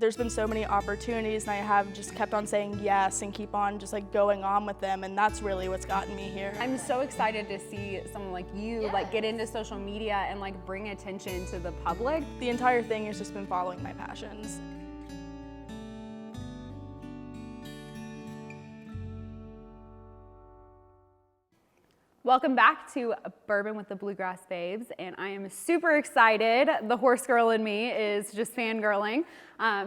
there's been so many opportunities, and I have just kept on saying yes and keep on just like going on with them, and that's really what's gotten me here. I'm so excited to see someone like you like get into social media and like bring attention to the public. The entire thing has just been following my passions. Welcome back to Bourbon with the Bluegrass Babes, and I am super excited. The horse girl in me is just fangirling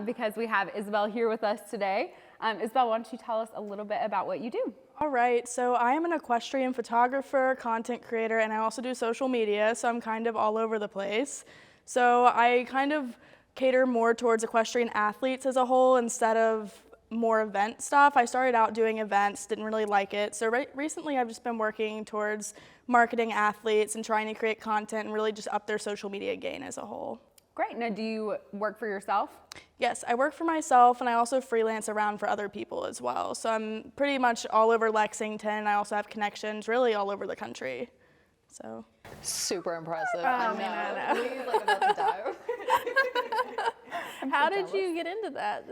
because we have Isabel here with us today. Isabel, why don't you tell us a little bit about what you do? All right, so I am an equestrian photographer, content creator, and I also do social media, so I'm kind of all over the place. So I kind of cater more towards equestrian athletes as a whole instead of more event stuff. I started out doing events, didn't really like it. So recently I've just been working towards marketing athletes and trying to create content and really just up their social media game as a whole. Great. Now, do you work for yourself? Yes, I work for myself, and I also freelance around for other people as well. So I'm pretty much all over Lexington. I also have connections really all over the country. So super impressive. I know. Leigh, like about to die. How did you get into that?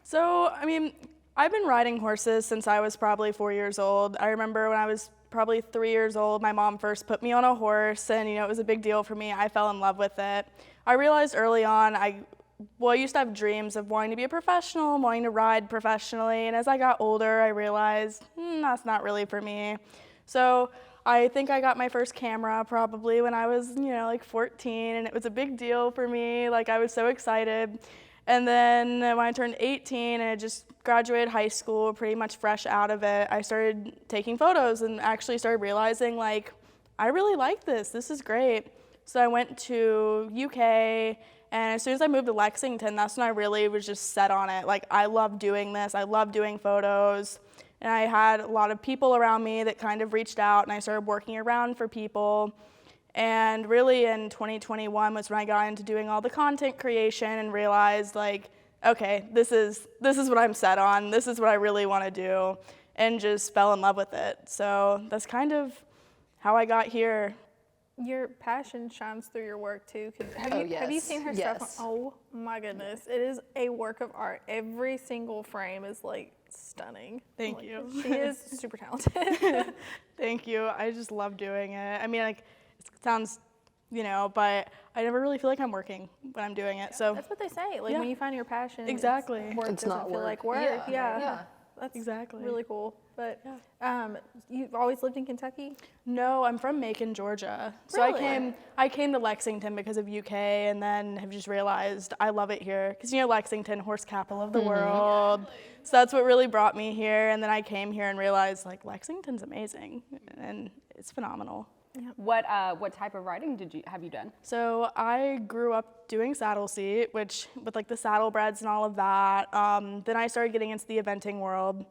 So, I mean, I've been riding horses since I was probably 4 years old. I remember when I was probably 3 years old, my mom first put me on a horse, and it was a big deal for me. I fell in love with it. I realized early on, I used to have dreams of wanting to be a professional, wanting to ride professionally, and as I got older, I realized that's not really for me. So I think I got my first camera probably when I was, like 14, and it was a big deal for me. Like, I was so excited. And then when I turned 18 and I just graduated high school, pretty much fresh out of it, I started taking photos and actually started realizing, like, I really like this. This is great. So I went to UK, and as soon as I moved to Lexington, that's when I really was just set on it. Like, I love doing this. I love doing photos. And I had a lot of people around me that kind of reached out, and I started working around for people. And really in 2021 was when I got into doing all the content creation and realized, like, okay, this is what I'm set on. This is what I really want to do, and just fell in love with it. So that's kind of how I got here. Your passion shines through your work too. Oh, Have you seen her yes. stuff? Oh my goodness, it is a work of art. Every single frame is like stunning. Thank you. She is super talented. Thank you. I just love doing it. I mean, like, it sounds, but I never really feel like I'm working when I'm doing it. So That's what they say. Like, Yeah. when you find your passion, Exactly. work It's doesn't not feel work. like work. Yeah. That's Exactly. really cool. But you've always lived in Kentucky? No, I'm from Macon, Georgia. So Really? I came to Lexington because of UK, and then have just realized I love it here. Because Lexington, horse capital of the world. So that's what really brought me here. And then I came here and realized, like, Lexington's amazing, and it's phenomenal. What type of riding have you done? So I grew up doing saddle seat, which with like the saddlebreds and all of that. Then I started getting into the eventing world,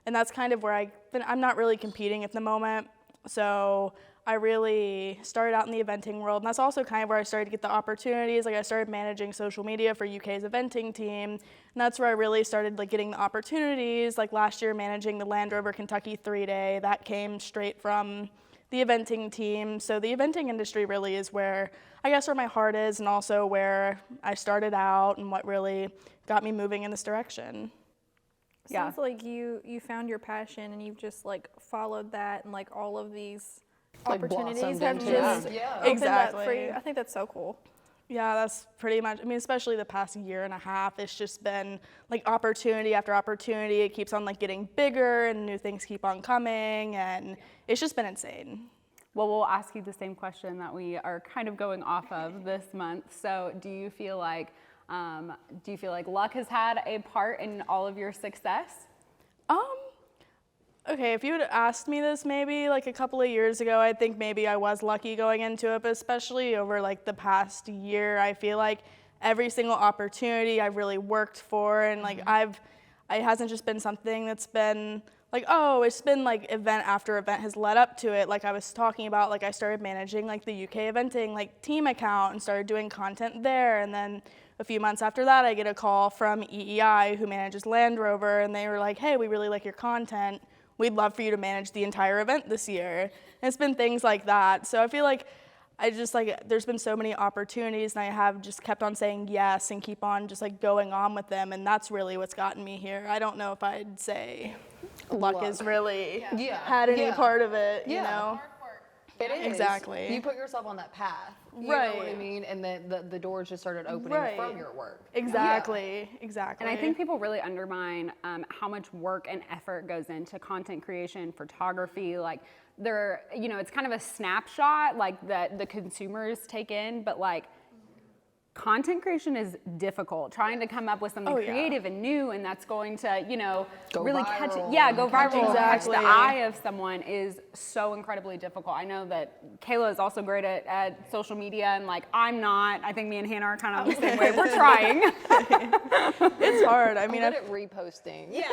and that's kind of where I'm not really competing at the moment. So I really started out in the eventing world, and that's also kind of where I started to get the opportunities. Like, I started managing social media for UK's eventing team, and that's where I really started like getting the opportunities. Like last year, managing the Land Rover Three-Day, that came straight from the eventing team. So the eventing industry really is where my heart is, and also where I started out and what really got me moving in this direction. Yeah. Sounds like you found your passion and you've just like followed that, and like all of these opportunities blossomed have into just it. Yeah. opened up for Exactly. you. I think that's so cool. Yeah, that's pretty much, especially the past year and a half, it's just been like opportunity after opportunity. It keeps on like getting bigger, and new things keep on coming, and it's just been insane. Well, we'll ask you the same question that we are kind of going off of this month. So do you feel like luck has had a part in all of your success? Okay, if you had asked me this maybe like a couple of years ago, I think maybe I was lucky going into it, but especially over like the past year, I feel like every single opportunity I've really worked for, and like it hasn't just been something that's been like, oh, it's been like event after event has led up to it. Like I was talking about, like I started managing like the UK eventing like team account and started doing content there, and then a few months after that, I get a call from EEI, who manages Land Rover, and they were like, hey, we really like your content. We'd love for you to manage the entire event this year. And it's been things like that. So I feel like I just like, there's been so many opportunities, and I have just kept on saying yes and keep on just like going on with them, and that's really what's gotten me here. I don't know if I'd say luck has really had any part of it, you know? It is. Exactly. You put yourself on that path. You Right. know what I mean? And then the doors just started opening from your work. Exactly. Exactly. And I think people really undermine how much work and effort goes into content creation, photography. Like, it's kind of a snapshot like that the consumers take in, but like content creation is difficult. Trying to come up with something creative and new, and that's going to, Go really viral. go viral, and catch Exactly. the eye of someone is so incredibly difficult. I know that Kayla is also great at social media, and like I'm not. I think me and Hannah are kind of the same way. We're trying. it's hard. I I'm mean, good at reposting.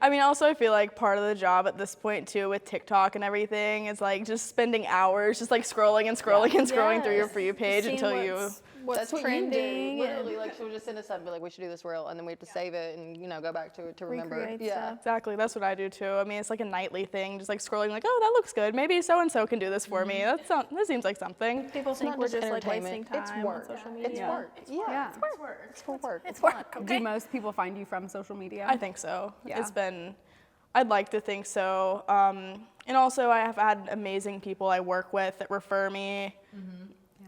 I mean, also I feel like part of the job at this point too with TikTok and everything is like just spending hours just like scrolling and scrolling and scrolling through your For You page Seeing until you. what's That's what trending. you do. Literally, like she'll just send us something, be like, we should do this reel, and then we have to save it and go back to it to remember. Recreate Yeah. stuff. Exactly, that's what I do too. I mean, it's like a nightly thing, just like scrolling like, oh, that looks good. Maybe so and so can do this for me. That seems like something. People think not we're just just like entertainment. wasting It's time work. on social media. It's work. Yeah. It's work. It's for work. It's work. Do most people find you from social media? I think so. Yeah. I'd like to think so. And also I have had amazing people I work with that refer me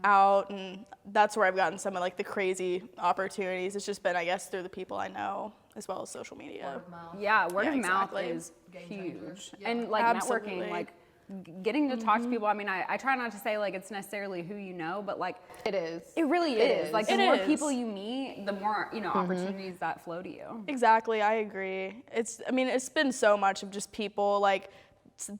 out, and that's where I've gotten some of like the crazy opportunities. It's just been, I guess, through the people I know as well as social media. Yeah, word Yeah, of mouth exactly. is huge. And like Absolutely. networking, like getting to talk to people. I mean, I try not to say like it's necessarily who you know, but like It is. it really is. Like the It more is. people you meet, the more, opportunities that flow to you. Exactly, I agree. It's been so much of just people like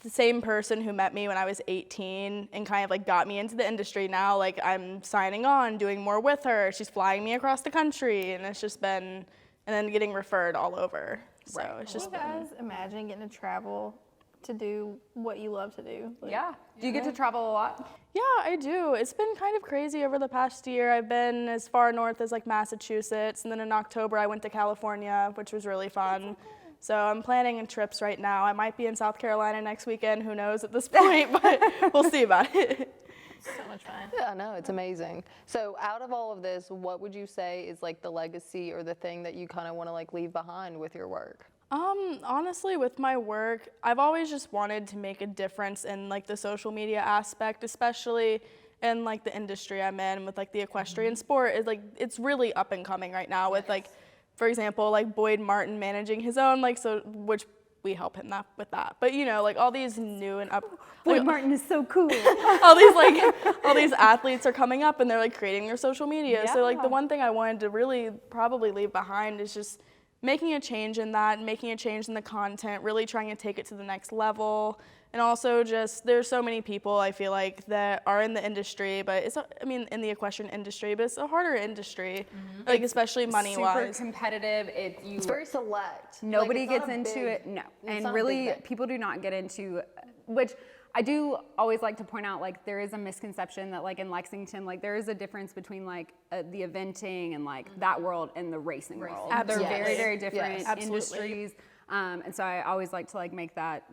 the same person who met me when I was 18 and kind of like got me into the industry. Now like I'm signing on, doing more with her. She's flying me across the country, and it's just been, and then getting referred all over. So it's Can just you guys imagine getting to travel to do what you love to do? Like, Yeah. Do you get to travel a lot? Yeah, I do. It's been kind of crazy over the past year. I've been as far north as like Massachusetts, and then in October I went to California, which was really fun. So I'm planning trips right now. I might be in South Carolina next weekend, who knows at this point, but we'll see about it. So much fun. Yeah, I know, it's amazing. So out of all of this, what would you say is like the legacy or the thing that you kind of want to like leave behind with your work? Honestly, with my work, I've always just wanted to make a difference in like the social media aspect, especially in like the industry I'm in with like the equestrian sport. Is like it's really up and coming right now with like, for example, like Boyd Martin managing his own which we help him with that. But like all these new and up. Boyd Martin is so cool. all these athletes are coming up and they're like creating their social media. So like the one thing I wanted to really probably leave behind is just making a change in that, making a change in the content, really trying to take it to the next level. And also just, there's so many people I feel like that are in the industry, but in the equestrian industry, but it's a harder industry, like especially money-wise. Super competitive. It's very select. Nobody Like, it's gets not a into big- it. No. it's And not a really, big thing. people do not get into, which I do always like to point out, like there is a misconception that like in Lexington, like there is a difference between like the eventing and like that world and the racing world. They're Absolutely. very, very different Yes. Absolutely. industries. And so I always like to like make that,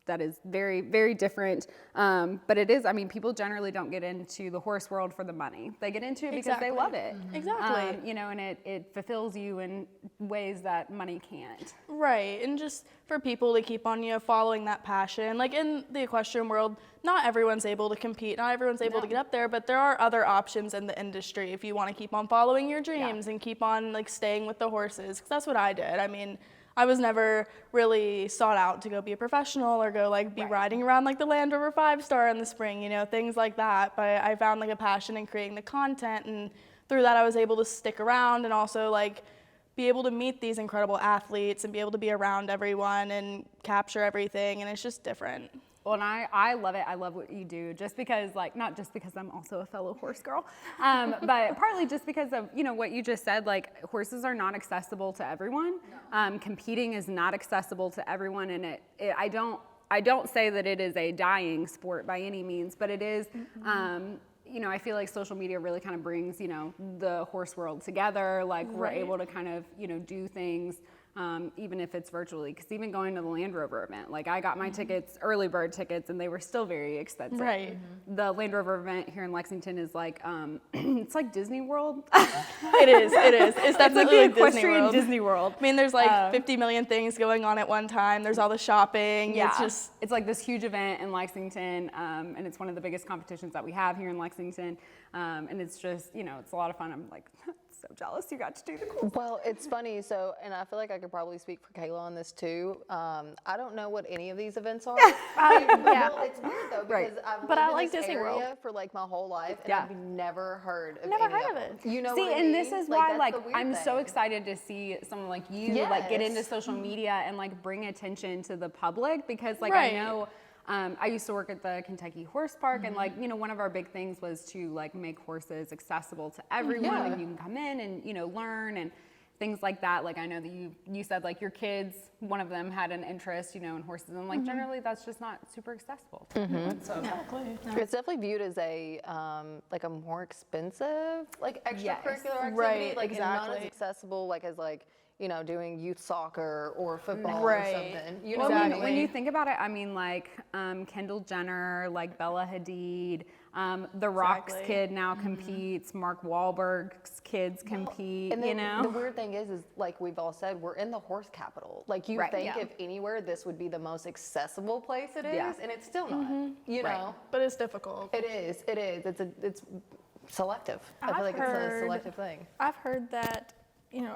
that is very, very different. But it is, people generally don't get into the horse world for the money. They get into it because they love it. Exactly. And it fulfills you in ways that money can't. Right, and just for people to keep on, following that passion. Like in the equestrian world, not everyone's able to compete, not everyone's able to get up there, but there are other options in the industry if you want to keep on following your dreams and keep on like staying with the horses, because that's what I did. I was never really sought out to go be a professional or go like be riding around like the Land Rover 5-star in the spring, things like that. But I found like a passion in creating the content, and through that I was able to stick around and also like be able to meet these incredible athletes and be able to be around everyone and capture everything, and it's just different. Well, and I love it. I love what you do, just because, like, not just because I'm also a fellow horse girl, but partly just because of, what you just said, like, horses are not accessible to everyone. Competing is not accessible to everyone, and I don't say that it is a dying sport by any means, but it is, I feel like social media really kind of brings, the horse world together. Like, we're able to kind of, do things even if it's virtually. Because even going to the Land Rover event, like I got my tickets, early bird tickets, and they were still very expensive. Right. The Land Rover event here in Lexington is like, it's like Disney World. It is. It's definitely it's like the like Disney equestrian World. Disney World. I mean, there's like 50 million things going on at one time. There's all the shopping. Yeah, It's like this huge event in Lexington, and it's one of the biggest competitions that we have here in Lexington. And it's just, it's a lot of fun. I'm like so jealous you got to do the cool. Well, it's funny. So, and I feel like I could probably speak for Kayla on this too. I don't know what any of these events are. Well, it's weird though because I've lived I in like this Disney area World. for like my whole life, and Yeah. I've never heard of Never any heard of of them. it. You know See, what I and mean? this is Like, why, that's like, the weird I'm so thing. excited to see someone like you, like, get into Yes. social media and, like, bring attention to the public because, like, Right. I know I used to work at the Kentucky Horse Park, and, like, one of our big things was to, like, make horses accessible to everyone, Yeah. and you can come in and, learn and things like that. Like, I know that you said, like, your kids, one of them had an interest, in horses, and, like, generally that's just not super accessible to everyone, so. It's definitely viewed as a like a more expensive like extracurricular activity, Right, like and not as exactly. accessible like as like doing youth soccer or football Right. or something. You know Well, what I when, mean? when you think about it, I mean, like Kendall Jenner, like Bella Hadid, The Rock's Exactly. kid now competes. Mark Wahlberg's kids compete. And then the weird thing is like we've all said, we're in the horse capital. Like you Right, think yeah. if anywhere this would be the most accessible place it is, Yeah. and it's still not. You know, but it's difficult. it is. It is. It's selective. I feel I've like it's a heard- selective thing. I've heard that,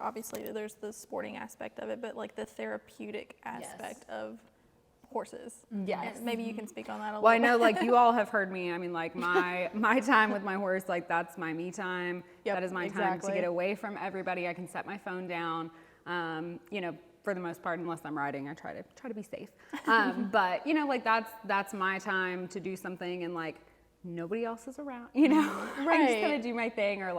obviously there's the sporting aspect of it, but like the therapeutic aspect of horses. Yes. And maybe you can speak on that a little Well, I bit. know, like, you all have heard me. I mean, like, my time with my horse, like, that's my me time. Yep, that is my time to exactly. get away from everybody. I can set my phone down, for the most part, unless I'm riding, I try to be safe. But, like, that's my time to do something, and, like, nobody else is around, I'm just Right. gonna do my thing, or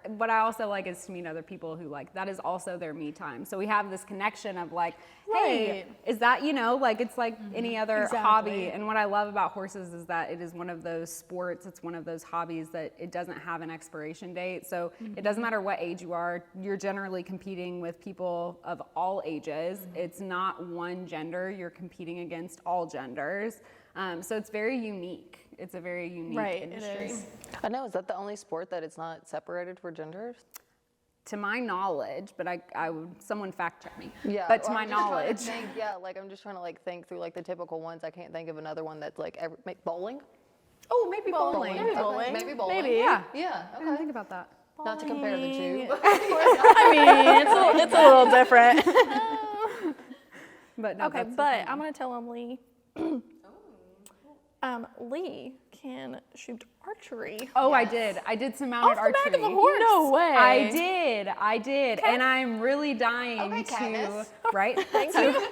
what I also like is to meet other people who, like, that is also their me time. So we have this connection of, like, hey, Right. is that, like, it's like any other Exactly. hobby. And what I love about horses is that it is one of those sports, it's one of those hobbies that it doesn't have an expiration date. So it doesn't matter what age you are, you're generally competing with people of all ages. It's not one gender, you're competing against all genders. So it's very unique. It's a very unique Right, it industry. is. I know. Is that the only sport that it's not separated for genders? To my knowledge, but I would, someone fact check me. Yeah. But to well, my I'm just trying to knowledge. think, like I'm just trying to like think through like the typical ones. I can't think of another one that's like bowling. Oh, maybe bowling. Maybe Okay, bowling. Maybe bowling. Maybe. Yeah. Yeah. I didn't Okay. think about that. Not to compare the two. I mean, it's a little different. But no, Okay, that's but I'm gonna tell him Leigh. Leigh can shoot archery. Oh, I did some mounted Off the archery. back of a horse. No way. I did, and I'm really dying Okay, to, Katniss. right? Thank you.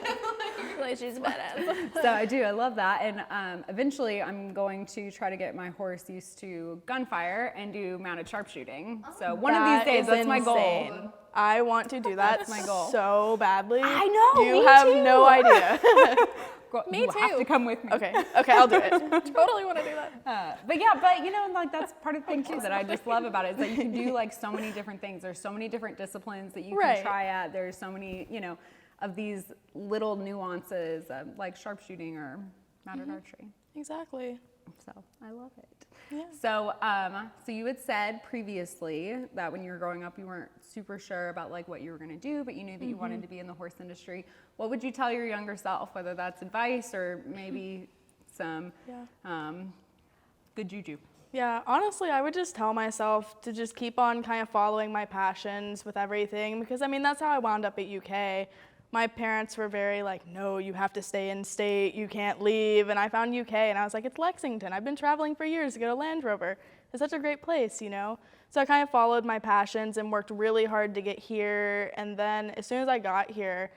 Like, she's badass. So I do, I love that, and eventually I'm going to try to get my horse used to gunfire and do mounted sharpshooting. So one of these days, that's my goal. insane. I want to do that That's my goal. so badly. I know, You me have too. no idea. Me You have too. to come with me. Okay, I'll do it. Totally want to do that. But like that's part of the thing too that I just love about it is that you can do like so many different things. There's so many different disciplines that you Right. can try at. There's so many, of these little nuances like sharpshooting or mounted archery. Exactly. So I love it. Yeah. So you had said previously that when you were growing up, you weren't super sure about like what you were going to do, but you knew that you wanted to be in the horse industry. What would you tell your younger self, whether that's advice or maybe some good juju? Yeah, honestly, I would just tell myself to just keep on kind of following my passions with everything because, I mean, that's how I wound up at UK. My parents were very like, no, you have to stay in state, you can't leave. And I found UK and I was like, it's Lexington. I've been traveling for years to go to Land Rover. It's such a great place, So I kind of followed my passions and worked really hard to get here. And then as soon as I got here,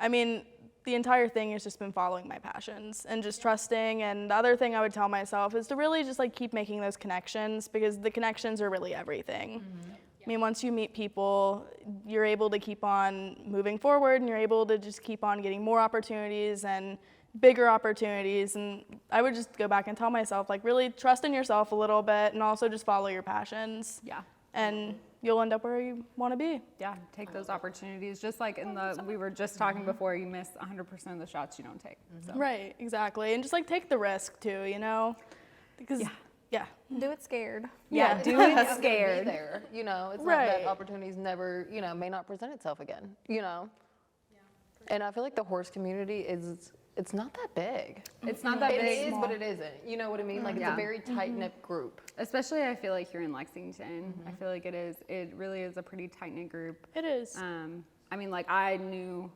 I mean, the entire thing has just been following my passions and just trusting. And the other thing I would tell myself is to really just like keep making those connections because the connections are really everything. I mean, once you meet people, you're able to keep on moving forward and you're able to just keep on getting more opportunities and bigger opportunities. And I would just go back and tell myself, like, really trust in yourself a little bit and also just follow your passions. Yeah. And you'll end up where you want to be. Yeah, take those opportunities. Just like we were just talking before, you miss 100% of the shots you don't take. So. Right, exactly. And just like take the risk too, you know? Because, yeah. Do it scared. Yeah, do It's it not gonna scared. be there, you know, it's Right. not that opportunities never, you know, may not present itself again, you know? And I feel like the horse community it's not that big. It's not that It big. is, but it isn't. You know what I mean? Like it's Yeah. a very tight-knit group. Especially I feel like here in Lexington, I feel like it really is a pretty tight-knit group. It is. I mean, like I knew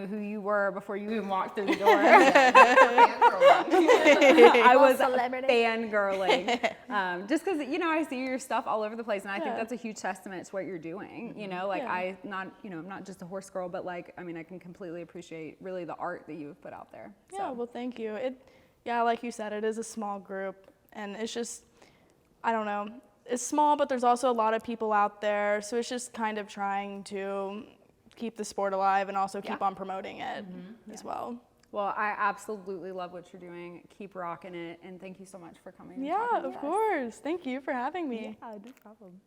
who you were before you even walked through the door. I was Celebrity. fangirling. Just because, you know, I see your stuff all over the place, and I think that's a huge testament to what you're doing. You know, like I'm not just a horse girl, but like, I mean, I can completely appreciate really the art that you've put out there. Yeah, well, thank you. Like you said, it is a small group, and it's just, I don't know, it's small, but there's also a lot of people out there, so it's just kind of trying to keep the sport alive and also keep on promoting it as well. Well, I absolutely love what you're doing. Keep rocking it, and thank you so much for coming. Yeah, of course. Thank you for having me. Yeah, no problem.